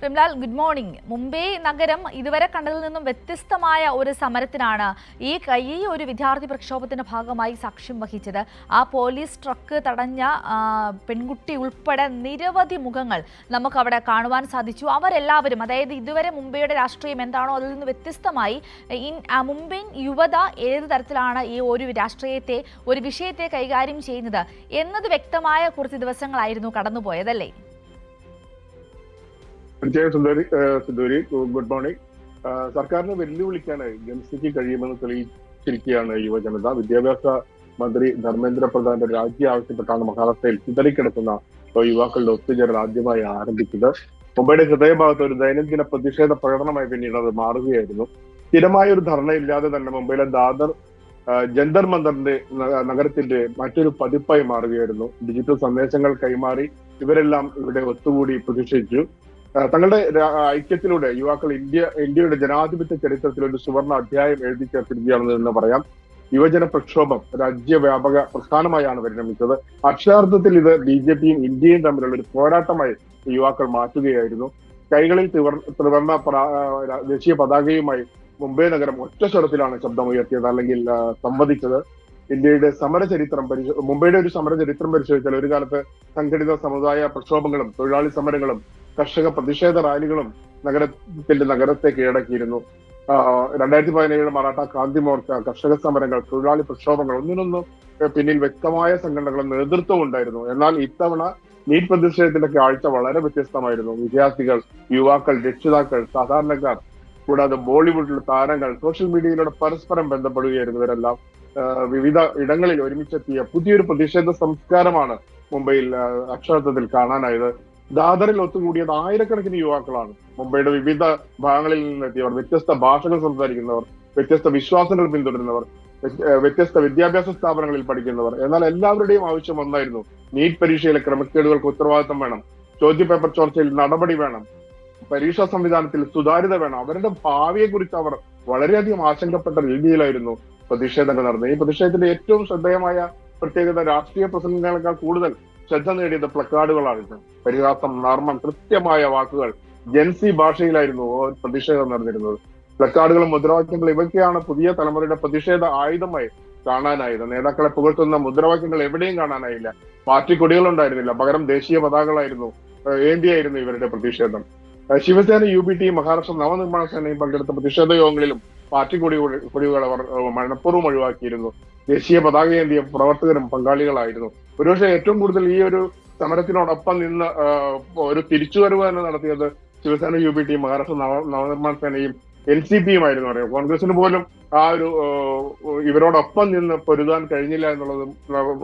Premlal, good morning. Mumbai നഗരം ഇതുവരെ കണ്ടതിൽ നിന്നും വ്യത്യസ്തമായ ഒരു സമരത്തിനാണ് ഈ ഒരു വിദ്യാർത്ഥി പ്രക്ഷോഭത്തിന്റെ ഭാഗമായി സാക്ഷ്യം വഹിച്ചത്. ആ പോലീസ് ട്രക്ക് തടഞ്ഞ പെൺകുട്ടി ഉൾപ്പെടെ നിരവധി മുഖങ്ങൾ നമുക്ക് അവിടെ കാണുവാൻ സാധിച്ചു. അവരെല്ലാവരും, അതായത് ഇതുവരെ മുംബൈയുടെ രാഷ്ട്രീയം എന്താണോ അതിൽ നിന്ന് വ്യത്യസ്തമായി മുംബൈ യുവത ഏത് തരത്തിലാണ് ഈ ഒരു രാഷ്ട്രീയത്തെ, ഒരു വിഷയത്തെ കൈകാര്യം ചെയ്യുന്നത് എന്നത് വ്യക്തമായ കുറച്ച് ദിവസങ്ങളായിരുന്നു കടന്നുപോയതല്ലേ? സുന്ദരി, ഗുഡ് മോർണിംഗ്. സർക്കാരിനെ വെല്ലുവിളിക്കാനായി ജൻസിക്ക് കഴിയുമെന്ന് തെളിയിച്ചിരിക്കുകയാണ് യുവജനത. വിദ്യാഭ്യാസ മന്ത്രി ധർമ്മേന്ദ്ര പ്രധാന്റെ രാജി ആവശ്യപ്പെട്ടാണ് മഹാരാഷ്ട്രയിൽ ചിതറിക്കിടക്കുന്ന യുവാക്കളുടെ ഒത്തുചേരൽ ആദ്യമായി ആരംഭിച്ചത്. മുംബൈയുടെ ഹൃദയഭാഗത്ത് ഒരു ദൈനംദിന പ്രതിഷേധ പ്രകടനമായി പിന്നീട് അത് മാറുകയായിരുന്നു. സ്ഥിരമായ ഒരു ധർണ ഇല്ലാതെ തന്നെ മുംബൈയിലെ ദാദർ ജന്തർ മന്ദറിന്റെ നഗരത്തിന്റെ മറ്റൊരു പതിപ്പായി മാറുകയായിരുന്നു. ഡിജിറ്റൽ സന്ദേശങ്ങൾ കൈമാറി ഇവരെല്ലാം ഇവിടെ ഒത്തുകൂടി പ്രതിഷേധിച്ചു. തങ്ങളുടെ ഐക്യത്തിലൂടെ യുവാക്കൾ ഇന്ത്യയുടെ ജനാധിപത്യ ചരിത്രത്തിൽ ഒരു സുവർണ അധ്യായം എഴുതി ചേർത്തിരിക്കുകയാണെന്ന് പറയാം. യുവജന പ്രക്ഷോഭം രാജ്യവ്യാപക പ്രസ്ഥാനമായാണ് പരിണമിച്ചത്. അക്ഷരാർത്ഥത്തിൽ ഇത് BJPയും ഇന്ത്യയും തമ്മിലുള്ള ഒരു പോരാട്ടമായി യുവാക്കൾ മാറ്റുകയായിരുന്നു. കൈകളിൽ ത്രിവർണ്ണ ദേശീയ പതാകയുമായി മുംബൈ നഗരം ഒറ്റ സ്വരത്തിലാണ് ശബ്ദമുയർത്തിയത്, അല്ലെങ്കിൽ സംവദിച്ചത്. ഇന്ത്യയുടെ മുംബൈയുടെ ഒരു സമരചരിത്രം പരിശോധിച്ചാൽ ഒരു കാലത്ത് സംഘടിത സമുദായ പ്രക്ഷോഭങ്ങളും തൊഴിലാളി സമരങ്ങളും കർഷക പ്രതിഷേധ റാലികളും നഗരത്തെ കീഴടക്കിയിരുന്നു. 2017 മറാഠ ക്രാന്തി മോർച്ച, കർഷക സമരങ്ങൾ, തൊഴിലാളി പ്രക്ഷോഭങ്ങൾ, ഒന്നിനൊന്നും പിന്നിൽ വ്യക്തമായ സംഘടനകളും നേതൃത്വം ഉണ്ടായിരുന്നു. എന്നാൽ ഇത്തവണ നീറ്റ് പ്രതിഷേധത്തിന്റെ കാഴ്ച വളരെ വ്യത്യസ്തമായിരുന്നു. വിദ്യാർത്ഥികൾ, യുവാക്കൾ, രക്ഷിതാക്കൾ, സാധാരണക്കാർ, കൂടാതെ ബോളിവുഡിലെ താരങ്ങൾ, സോഷ്യൽ മീഡിയയിലൂടെ പരസ്പരം ബന്ധപ്പെടുകയായിരുന്നു. ഇവരെല്ലാം വിവിധ ഇടങ്ങളിൽ ഒരുമിച്ചെത്തിയ പുതിയൊരു പ്രതിഷേധ സംസ്കാരമാണ് മുംബൈയിൽ അക്ഷരാർത്ഥത്തിൽ കാണാനായത്. ദാദറിൽ ഒത്തുകൂടിയത് ആയിരക്കണക്കിന് യുവാക്കളാണ്. മുംബൈയുടെ വിവിധ ഭാഗങ്ങളിൽ നിന്നെത്തിയവർ, വ്യത്യസ്ത ഭാഷകൾ സംസാരിക്കുന്നവർ, വ്യത്യസ്ത വിശ്വാസങ്ങൾ പിന്തുടരുന്നവർ, വ്യത്യസ്ത വിദ്യാഭ്യാസ സ്ഥാപനങ്ങളിൽ പഠിക്കുന്നവർ. എന്നാൽ എല്ലാവരുടെയും ആവശ്യം ഒന്നായിരുന്നു: നീറ്റ് പരീക്ഷയിലെ ക്രമക്കേടുകൾക്ക് ഉത്തരവാദിത്തം വേണം, ചോദ്യപേപ്പർ ചോർച്ചയിൽ നടപടി വേണം, പരീക്ഷാ സംവിധാനത്തിൽ സുതാര്യത വേണം. അവരുടെ ഭാവിയെ കുറിച്ച് അവർ വളരെയധികം ആശങ്കപ്പെട്ട രീതിയിലായിരുന്നു പ്രതിഷേധങ്ങൾ നടന്നത്. ഈ പ്രതിഷേധത്തിന്റെ ഏറ്റവും ശ്രദ്ധേയമായ പ്രത്യേകത രാഷ്ട്രീയ പ്രസംഗങ്ങളെക്കാൾ കൂടുതൽ ശ്രദ്ധ നേടിയത് പ്ലക്കാർഡുകളായിരുന്നു. പരിഹാസം, നർമ്മം, കൃത്യമായ വാക്കുകൾ, ജൻസി ഭാഷയിലായിരുന്നു പ്രതിഷേധം നടന്നിരുന്നത്. പ്ലക്കാർഡുകളും മുദ്രാവാക്യങ്ങളും ഇവയ്ക്കാണ് പുതിയ തലമുറയുടെ പ്രതിഷേധ ആയുധമായി കാണാനായത്. നേതാക്കളെ പുകഴ്ത്തുന്ന മുദ്രാവാക്യങ്ങൾ എവിടെയും കാണാനായില്ല. പാർട്ടി കൊടികൾ ഉണ്ടായിരുന്നില്ല, പകരം ദേശീയ പതാകകളായിരുന്നു ഏന്തിയായിരുന്നു ഇവരുടെ പ്രതിഷേധം. ശിവസേന, UBT, മഹാരാഷ്ട്ര നവനിർമ്മാണ സേനയും പങ്കെടുത്ത പ്രതിഷേധ യോഗങ്ങളിലും പാർട്ടി കൊടികൾ അവർ മനഃപൂർവ്വം ഒഴിവാക്കിയിരുന്നു. ദേശീയ പതാക ഏന്തിയ പ്രവർത്തകരും പങ്കാളികളായിരുന്നു. ഒരുപക്ഷെ ഏറ്റവും കൂടുതൽ ഈ ഒരു സമരത്തിനോടൊപ്പം നിന്ന് ഒരു തിരിച്ചുവരവ് തന്നെ നടത്തിയത് ശിവസേന, UBT, മഹാരാഷ്ട്ര നവനിർമ്മാണ സേനയും NCPയും ആയിരുന്നു പറയാം. കോൺഗ്രസിന് പോലും ആ ഒരു ഇവരോടൊപ്പം നിന്ന് പൊരുതാൻ കഴിഞ്ഞില്ല എന്നുള്ളതും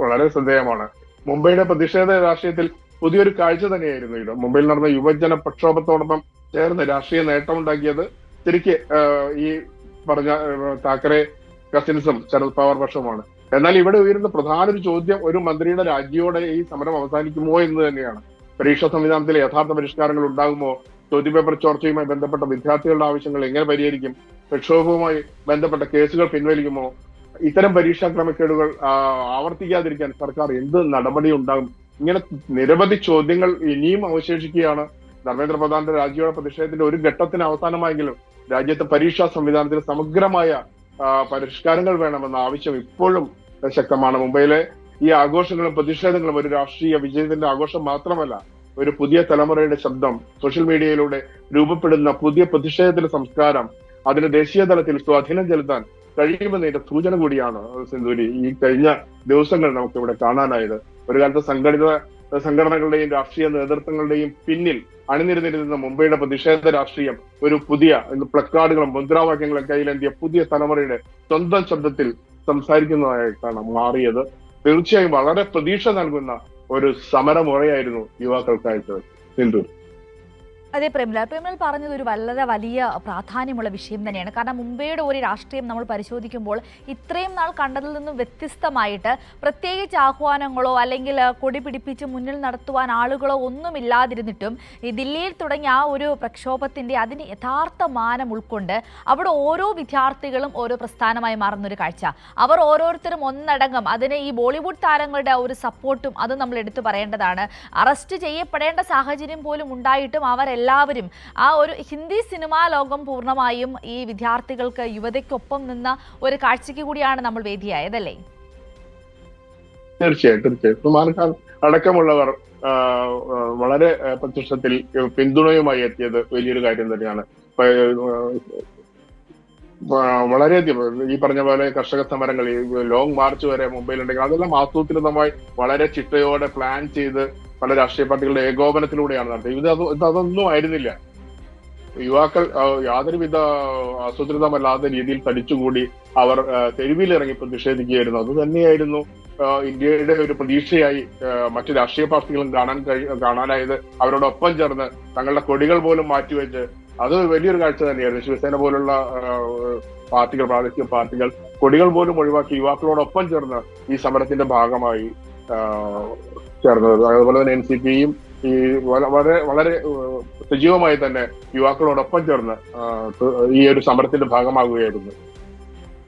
വളരെ ശ്രദ്ധേയമാണ്. മുംബൈയുടെ പ്രതിഷേധ രാഷ്ട്രീയത്തിൽ പുതിയൊരു കാഴ്ച തന്നെയായിരുന്നു ഇത്. മുംബൈയിൽ നടന്ന യുവജന പ്രക്ഷോഭത്തോടൊപ്പം ചേർന്ന് രാഷ്ട്രീയ നേട്ടമുണ്ടാക്കിയത് ശരിക്ക് ഈ പറഞ്ഞ താക്കറെ കസിൻസും ശരത് പവാർ പക്ഷവുമാണ്. എന്നാൽ ഇവിടെ ഉയരുന്ന പ്രധാന ഒരു ചോദ്യം ഒരു മന്ത്രിയുടെ രാജിയോടെ ഈ സമരം അവസാനിക്കുമോ എന്ന് തന്നെയാണ്. പരീക്ഷാ സംവിധാനത്തിലെ യഥാർത്ഥ പരിഷ്കാരങ്ങൾ ഉണ്ടാകുമോ? ചോദ്യപേപ്പർ ചോർച്ചയുമായി ബന്ധപ്പെട്ട വിദ്യാർത്ഥികളുടെ ആവശ്യങ്ങൾ എങ്ങനെ പരിഹരിക്കും? പ്രക്ഷോഭവുമായി ബന്ധപ്പെട്ട കേസുകൾ പിൻവലിക്കുമോ? ഇത്തരം പരീക്ഷാ ക്രമക്കേടുകൾ ആവർത്തിക്കാതിരിക്കാൻ സർക്കാർ എന്ത് നടപടി ഉണ്ടാകും? ഇങ്ങനെ നിരവധി ചോദ്യങ്ങൾ ഇനിയും അവശേഷിക്കുകയാണ്. ധർമ്മേന്ദ്ര പ്രധാന്റെ രാജിയോടെ പ്രതിഷേധത്തിന്റെ ഒരു ഘട്ടത്തിന് അവസാനമായെങ്കിലും രാജ്യത്തെ പരീക്ഷാ സംവിധാനത്തിൽ സമഗ്രമായ പരിഷ്കാരങ്ങൾ വേണമെന്ന ആവശ്യം ഇപ്പോഴും ശക്തമാണ്. മുംബൈയിലെ ഈ ആഘോഷങ്ങളും പ്രതിഷേധങ്ങളും ഒരു രാഷ്ട്രീയ വിജയത്തിന്റെ ആഘോഷം മാത്രമല്ല, ഒരു പുതിയ തലമുറയുടെ ശബ്ദം, സോഷ്യൽ മീഡിയയിലൂടെ രൂപപ്പെടുന്ന പുതിയ പ്രതിഷേധത്തിന്റെ സംസ്കാരം, അതിന് ദേശീയ തലത്തിൽ സ്വാധീനം ചെലുത്താൻ കഴിയുമെന്നതിന്റെ സൂചന കൂടിയാണ് സിന്ധൂരി ഈ കഴിഞ്ഞ ദിവസങ്ങൾ നമുക്ക് ഇവിടെ കാണാനായത്. ഒരു കാലത്ത് സംഘടിത സംഘടനകളുടെയും രാഷ്ട്രീയ നേതൃത്വങ്ങളുടെയും പിന്നിൽ അണിനിരന്നിരുന്ന മുംബൈയുടെ പ്രതിഷേധ രാഷ്ട്രീയം ഒരു പുതിയ പ്ലക്കാർഡുകളും മുദ്രാവാക്യങ്ങളും കയ്യിലേന്തിയ പുതിയ തലമുറയുടെ സ്വന്തം ശബ്ദത്തിൽ സംസാരിക്കുന്നതായിട്ടാണ് മാറിയത്. തീർച്ചയായും വളരെ പ്രതീക്ഷ നൽകുന്ന ഒരു സമരമുറയായിരുന്നു യുവാക്കൾക്കായിട്ട് സിന്ധു. അതെ പ്രേംലാൽ പറഞ്ഞത് ഒരു വളരെ വലിയ പ്രാധാന്യമുള്ള വിഷയം തന്നെയാണ്. കാരണം മുംബൈയുടെ ഒരു രാഷ്ട്രീയം നമ്മൾ പരിശോധിക്കുമ്പോൾ ഇത്രയും നാൾ കണ്ടതിൽ നിന്നും വ്യത്യസ്തമായിട്ട് പ്രത്യേകിച്ച് ആഹ്വാനങ്ങളോ അല്ലെങ്കിൽ കൊടി പിടിപ്പിച്ച് മുന്നിൽ നടത്തുവാൻ ആളുകളോ ഒന്നുമില്ലാതിരുന്നിട്ടും ഈ ദില്ലിയിൽ തുടങ്ങിയ ആ ഒരു പ്രക്ഷോഭത്തിൻ്റെ അതിന് യഥാർത്ഥ മാനം ഉൾക്കൊണ്ട് അവിടെ ഓരോ വിദ്യാർത്ഥികളും ഓരോ പ്രസ്ഥാനമായി മാറുന്നൊരു കാഴ്ച. അവർ ഓരോരുത്തരും ഒന്നടങ്കം അതിന് ഈ ബോളിവുഡ് താരങ്ങളുടെ ഒരു സപ്പോർട്ടും അത് നമ്മൾ എടുത്തു പറയേണ്ടതാണ്. അറസ്റ്റ് ചെയ്യപ്പെടേണ്ട സാഹചര്യം പോലും ഉണ്ടായിട്ടും അവരെല്ലാം എല്ലാവരും ആ ഒരു ഹിന്ദി സിനിമാ ലോകം പൂർണ്ണമായും ഈ വിദ്യാർത്ഥികൾക്ക് യുവതയ്ക്കൊപ്പം നിന്ന ഒരു കാഴ്ചയ്ക്ക് കൂടിയാണ് നമ്മൾ വേദിയായതല്ലേ? തീർച്ചയായും സൽമാൻ ഖാൻ അടക്കമുള്ളവർ വളരെ പ്രത്യക്ഷത്തിൽ പിന്തുണയുമായി എത്തിയത് വലിയൊരു കാര്യം തന്നെയാണ്. വളരെയധികം ഈ പറഞ്ഞ പോലെ കർഷക സമരങ്ങൾ, ഈ ലോങ് മാർച്ച് വരെ മുംബൈയിലുണ്ടെങ്കിൽ അതെല്ലാം ആസൂത്രിതമായി വളരെ ചിട്ടയോടെ പ്ലാൻ ചെയ്ത് പല രാഷ്ട്രീയ പാർട്ടികളുടെ ഏകോപനത്തിലൂടെയാണ് നടത്തിയത്. അതൊന്നും ആയിരുന്നില്ല. യുവാക്കൾ യാതൊരുവിധ ആസൂത്രിതമല്ലാത്ത രീതിയിൽ തടിച്ചുകൂടി അവർ തെരുവിലിറങ്ങി പ്രതിഷേധിക്കുകയായിരുന്നു. അത് തന്നെയായിരുന്നു ഇന്ത്യയുടെ ഒരു പ്രതീക്ഷയായി മറ്റു രാഷ്ട്രീയ പാർട്ടികളും കാണാനായത്. അവരോടൊപ്പം ചേർന്ന് തങ്ങളുടെ കൊടികൾ പോലും മാറ്റിവെച്ച് അത് വലിയൊരു കാഴ്ച തന്നെയായിരുന്നു. ശിവസേന പോലുള്ള പാർട്ടികൾ, പ്രാദേശിക പാർട്ടികൾ കൊടികൾ പോലും ഒഴിവാക്കി യുവാക്കളോടൊപ്പം ചേർന്ന് ഈ സമരത്തിന്റെ ഭാഗമായി ചേർന്നത്. അതുപോലെ തന്നെ NCPയും ഈ വളരെ സജീവമായി തന്നെ യുവാക്കളോടൊപ്പം ചേർന്ന് ഈ ഒരു സമരത്തിന്റെ ഭാഗമാകുകയായിരുന്നു.